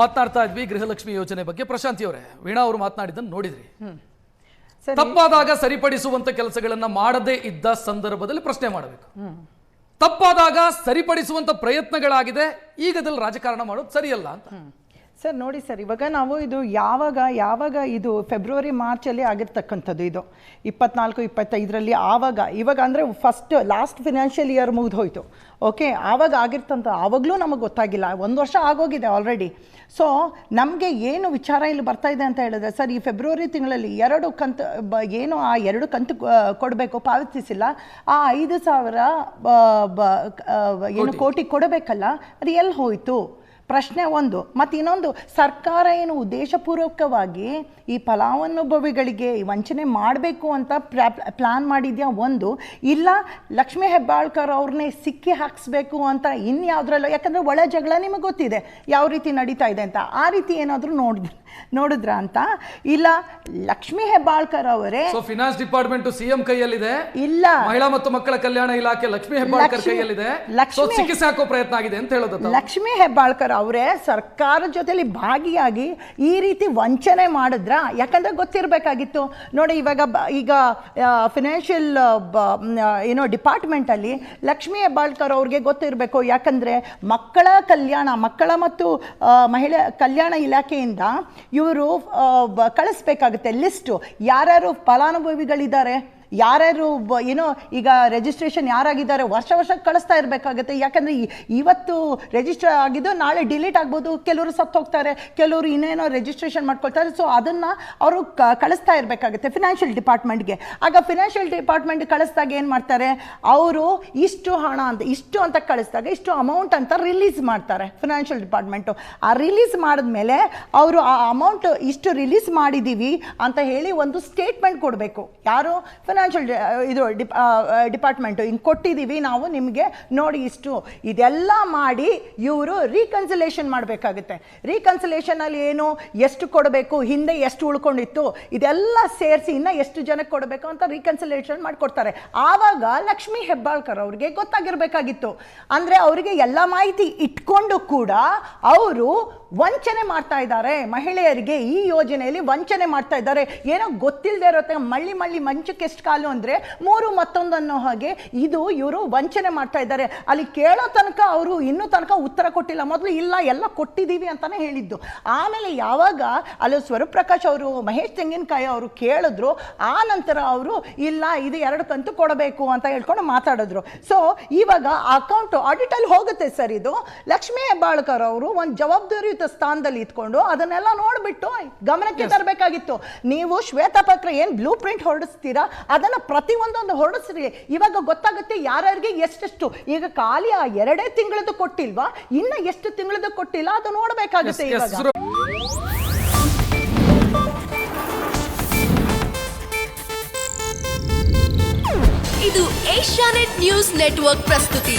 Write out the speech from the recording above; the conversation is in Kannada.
ಮಾತನಾಡ್ತಾ ಇದ್ವಿ ಗೃಹಲಕ್ಷ್ಮಿ ಯೋಜನೆ ಬಗ್ಗೆ. ಪ್ರಶಾಂತಿ ಅವರೇ, ವೀಣಾ ಅವರು ಮಾತನಾಡಿದ್ದನ್ನು ನೋಡಿದ್ರಿ. ತಪ್ಪಾದಾಗ ಸರಿಪಡಿಸುವಂತ ಕೆಲಸಗಳನ್ನ ಮಾಡದೇ ಇದ್ದ ಸಂದರ್ಭದಲ್ಲಿ ಪ್ರಶ್ನೆ ಮಾಡಬೇಕು. ತಪ್ಪಾದಾಗ ಸರಿಪಡಿಸುವಂತ ಪ್ರಯತ್ನಗಳಾಗಿದೆ, ಈಗ ಅದ್ರಲ್ಲಿ ರಾಜಕಾರಣ ಮಾಡೋದು ಸರಿಯಲ್ಲ ಅಂತ. ಸರ್ ನೋಡಿ ಸರ್, ಇವಾಗ ನಾವು ಇದು ಯಾವಾಗ ಇದು ಫೆಬ್ರವರಿ ಮಾರ್ಚಲ್ಲಿ ಆಗಿರ್ತಕ್ಕಂಥದ್ದು, ಇದು 24-25ರಲ್ಲಿ ಇವಾಗ ಅಂದರೆ ಲಾಸ್ಟ್ ಫಿನಾನ್ಷಿಯಲ್ ಇಯರ್ ಮುಗಿದು ಹೋಯಿತು. ಓಕೆ, ಆವಾಗ ಆವಾಗಲೂ ನಮಗೆ ಗೊತ್ತಾಗಿಲ್ಲ, 1 ವರ್ಷ ಆಗೋಗಿದೆ ಆಲ್ರೆಡಿ. ಸೊ ನಮಗೆ ಏನು ವಿಚಾರ ಇಲ್ಲಿ ಬರ್ತಾ ಇದೆ ಅಂತ ಹೇಳಿದ್ರೆ, ಸರ್ ಈ ಫೆಬ್ರವರಿ ತಿಂಗಳಲ್ಲಿ 2 ಕಂತು ಆ 2 ಕಂತು ಕೊಡಬೇಕು, ಪಾವತಿಸಿಲ್ಲ. ಆ 5,000 ಕೋಟಿ ಕೊಡಬೇಕಲ್ಲ, ಅದು ಎಲ್ಲಿ ಹೋಯಿತು ಪ್ರಶ್ನೆ ಒಂದು. ಮತ್ತು ಇನ್ನೊಂದು, ಸರ್ಕಾರ ಏನು ಉದ್ದೇಶಪೂರ್ವಕವಾಗಿ ಈ ಫಲಾನುಭವಿಗಳಿಗೆ ವಂಚನೆ ಮಾಡಬೇಕು ಅಂತ ಪ್ಲ್ಯಾನ್ ಮಾಡಿದ್ಯಾ ಒಂದು, ಇಲ್ಲ ಲಕ್ಷ್ಮೀ ಹೆಬ್ಬಾಳ್ಕರ್ ಅವ್ರನ್ನೇ ಸಿಕ್ಕಿ ಹಾಕಿಸ್ಬೇಕು ಅಂತ ಇನ್ಯಾವುದ್ರಲ್ಲ. ಯಾಕಂದರೆ ಒಳ ಜಗಳ ನಿಮಗೆ ಗೊತ್ತಿದೆ ಯಾವ ರೀತಿ ನಡೀತಾ ಇದೆ ಅಂತ. ಆ ರೀತಿ ಏನಾದರೂ ನೋಡಿದ್ರ ಅಂತ, ಇಲ್ಲ ಲಕ್ಷ್ಮೀ ಹೆಬ್ಬಾಳ್ಕರ್ ಅವರೇ ಫಿನಾನ್ಸ್ ಡಿಪಾರ್ಟ್ಮೆಂಟ್ ಸಿಎಂ ಕೈಯಲ್ಲಿದೆ, ಇಲ್ಲ ಮಹಿಳಾ ಮತ್ತು ಮಕ್ಕಳ ಕಲ್ಯಾಣ ಇಲಾಖೆ ಲಕ್ಷ್ಮೀ ಹೆಬ್ಬಾಳ್ಕರ್ ಕೈಯಲ್ಲಿದೆ, ಚಿಕಿತ್ಸೆ ಹಾಕೋ ಪ್ರಯತ್ನ ಆಗಿದೆ ಅಂತ ಹೇಳೋದು. ಲಕ್ಷ್ಮೀ ಹೆಬ್ಬಾಳ್ಕರ್ ಅವರೇ ಸರ್ಕಾರದ ಜೊತೆಲಿ ಭಾಗಿಯಾಗಿ ಈ ರೀತಿ ವಂಚನೆ ಮಾಡಿದ್ರ? ಯಾಕಂದ್ರೆ ಗೊತ್ತಿರಬೇಕಾಗಿತ್ತು ನೋಡಿ. ಈಗ ಫಿನಾನ್ಷಿಯಲ್ ಡಿಪಾರ್ಟ್ಮೆಂಟ್ ಅಲ್ಲಿ ಲಕ್ಷ್ಮೀ ಹೆಬ್ಬಾಳ್ಕರ್ ಅವ್ರಿಗೆ ಗೊತ್ತಿರಬೇಕು. ಯಾಕಂದ್ರೆ ಮಕ್ಕಳ ಮತ್ತು ಮಹಿಳಾ ಕಲ್ಯಾಣ ಇಲಾಖೆಯಿಂದ ಇವರು ಕಳಿಸ್ಬೇಕಾಗುತ್ತೆ ಲಿಸ್ಟು, ಯಾರ್ಯಾರು ಫಲಾನುಭವಿಗಳಿದ್ದಾರೆ, ಯಾರ್ಯಾರು ಈಗ ರಿಜಿಸ್ಟ್ರೇಷನ್ ಯಾರಾಗಿದ್ದಾರೆ ವರ್ಷ ಕಳಿಸ್ತಾ ಇರಬೇಕಾಗುತ್ತೆ. ಯಾಕಂದರೆ ಇವತ್ತು ರಿಜಿಸ್ಟರ್ ಆಗಿದ್ದು ನಾಳೆ ಡಿಲೀಟ್ ಆಗ್ಬೋದು, ಕೆಲವರು ಸತ್ತು ಹೋಗ್ತಾರೆ, ಕೆಲವರು ಇನ್ನೇನೋ ರಿಜಿಸ್ಟ್ರೇಷನ್ ಮಾಡ್ಕೊಳ್ತಾರೆ. ಸೊ ಅದನ್ನು ಅವರು ಕಳಿಸ್ತಾ ಇರಬೇಕಾಗುತ್ತೆ ಫಿನಾನ್ಷಿಯಲ್ ಡಿಪಾರ್ಟ್ಮೆಂಟ್ಗೆ. ಆಗ ಫಿನಾನ್ಷಿಯಲ್ ಡಿಪಾರ್ಟ್ಮೆಂಟ್ ಕಳಿಸಿದಾಗ ಏನು ಮಾಡ್ತಾರೆ, ಅವರು ಇಷ್ಟು ಹಣ ಅಂತ ಕಳಿಸಿದಾಗ ಇಷ್ಟು ಅಮೌಂಟ್ ಅಂತ ರಿಲೀಸ್ ಮಾಡ್ತಾರೆ ಫಿನಾನ್ಷಿಯಲ್ ಡಿಪಾರ್ಟ್ಮೆಂಟು. ಆ ರಿಲೀಸ್ ಮಾಡಿದ್ಮೇಲೆ ಅವರು ಆ ಅಮೌಂಟ್ ಇಷ್ಟು ರಿಲೀಸ್ ಮಾಡಿದ್ದೀವಿ ಅಂತ ಹೇಳಿ ಒಂದು ಸ್ಟೇಟ್ಮೆಂಟ್ ಕೊಡಬೇಕು. ಯಾರು ಫಿನಾನ್ಷಿಯಲ್ ಡಿಪಾರ್ಟ್ಮೆಂಟು, ಹಿಂಗೆ ಕೊಟ್ಟಿದ್ದೀವಿ ನಾವು ನಿಮಗೆ ನೋಡಿ ಇಷ್ಟು, ಇದೆಲ್ಲ ಮಾಡಿ ಇವರು ರೀಕನ್ಸಿಲೇಷನ್ ಮಾಡಬೇಕಾಗುತ್ತೆ. ರೀಕನ್ಸಿಲೇಷನಲ್ಲಿ ಏನು, ಎಷ್ಟು ಕೊಡಬೇಕು, ಹಿಂದೆ ಎಷ್ಟು ಉಳ್ಕೊಂಡಿತ್ತು, ಇದೆಲ್ಲ ಸೇರಿಸಿ ಇನ್ನು ಎಷ್ಟು ಜನಕ್ಕೆ ಕೊಡಬೇಕು ಅಂತ ರೀಕನ್ಸಿಲೇಷನ್ ಮಾಡಿಕೊಡ್ತಾರೆ. ಆವಾಗ ಲಕ್ಷ್ಮೀ ಹೆಬ್ಬಾಳ್ಕರ್ ಅವ್ರಿಗೆ ಗೊತ್ತಾಗಿರಬೇಕಾಗಿತ್ತು. ಅಂದರೆ ಅವರಿಗೆ ಎಲ್ಲ ಮಾಹಿತಿ ಇಟ್ಕೊಂಡು ಕೂಡ ಅವರು ವಂಚನೆ ಮಾಡ್ತಾ ಇದ್ದಾರೆ, ಮಹಿಳೆಯರಿಗೆ ಈ ಯೋಜನೆಯಲ್ಲಿ ವಂಚನೆ ಮಾಡ್ತಾ ಇದ್ದಾರೆ. ಏನೋ ಗೊತ್ತಿಲ್ಲದೆ ಇರುತ್ತೆ, ಮಳ್ಳಿ ಮಂಚಕ್ಕೆ ಎಷ್ಟು ಕಾಲು ಅಂದರೆ 3 ಮತ್ತೊಂದನ್ನು ಹಾಗೆ ಇದು ಇವರು ವಂಚನೆ ಮಾಡ್ತಾ ಇದ್ದಾರೆ. ಅಲ್ಲಿ ಕೇಳೋ ತನಕ ಅವರು ಇನ್ನೂ ತನಕ ಉತ್ತರ ಕೊಟ್ಟಿಲ್ಲ. ಮೊದಲು ಇಲ್ಲ ಎಲ್ಲ ಕೊಟ್ಟಿದ್ದೀವಿ ಅಂತಾನೆ ಹೇಳಿದ್ದು. ಆಮೇಲೆ ಯಾವಾಗ ಅಲ್ಲಿ ಸ್ವರೂಪ್ ಪ್ರಕಾಶ್ ಅವರು, ಮಹೇಶ್ ತೆಂಗಿನಕಾಯಿ ಅವರು ಕೇಳಿದ್ರು, ಆ ನಂತರ ಅವರು ಇಲ್ಲ ಇದು 2 ಕಂತು ಕೊಡಬೇಕು ಅಂತ ಹೇಳ್ಕೊಂಡು ಮಾತಾಡಿದ್ರು. ಸೊ ಇವಾಗ ಅಕೌಂಟ್ ಆಡಿಟಲ್ಲಿ ಹೋಗುತ್ತೆ ಸರ್. ಇದು ಲಕ್ಷ್ಮೀ ಹೆಬ್ಬಾಳ್ಕರ್ ಅವರು ಒಂದು ಜವಾಬ್ದಾರಿಯುತ ಸ್ಥಾನದಲ್ಲಿ ಇಟ್ಕೊಂಡು ಅದನ್ನೆಲ್ಲ ನೋಡ್ಬಿಟ್ಟು ಗಮನಕ್ಕೆ ತರಬೇಕಾಗಿತ್ತು. ನೀವು ಶ್ವೇತಪತ್ರ ಏನು ಬ್ಲೂ ಪ್ರಿಂಟ್ ಹೊರಡಿಸ್ತೀರಾ ಅದನ್ನು ಪ್ರತಿಯೊಂದೊಂದು ಹೊರಡಿಸ್ರಿ. ಇವಾಗ ಗೊತ್ತಾಗುತ್ತೆ ಯಾರ್ಯಾರಿಗೆ ಎಷ್ಟೆಷ್ಟು. ಈಗ ಖಾಲಿ ಆ 2 ತಿಂಗಳದ್ದು ಕೊಟ್ಟಿಲ್ವಾ, ಇನ್ನ ಎಷ್ಟು ತಿಂಗಳದ್ದು ಕೊಟ್ಟಿಲ್ಲ ಅದು ನೋಡಬೇಕಾಗುತ್ತೆ. ಇವಾಗ ಇದು ಏಷ್ಯಾನೆಟ್ ನ್ಯೂಸ್ ನೆಟ್ವರ್ಕ್ ಪ್ರಸ್ತುತಿ.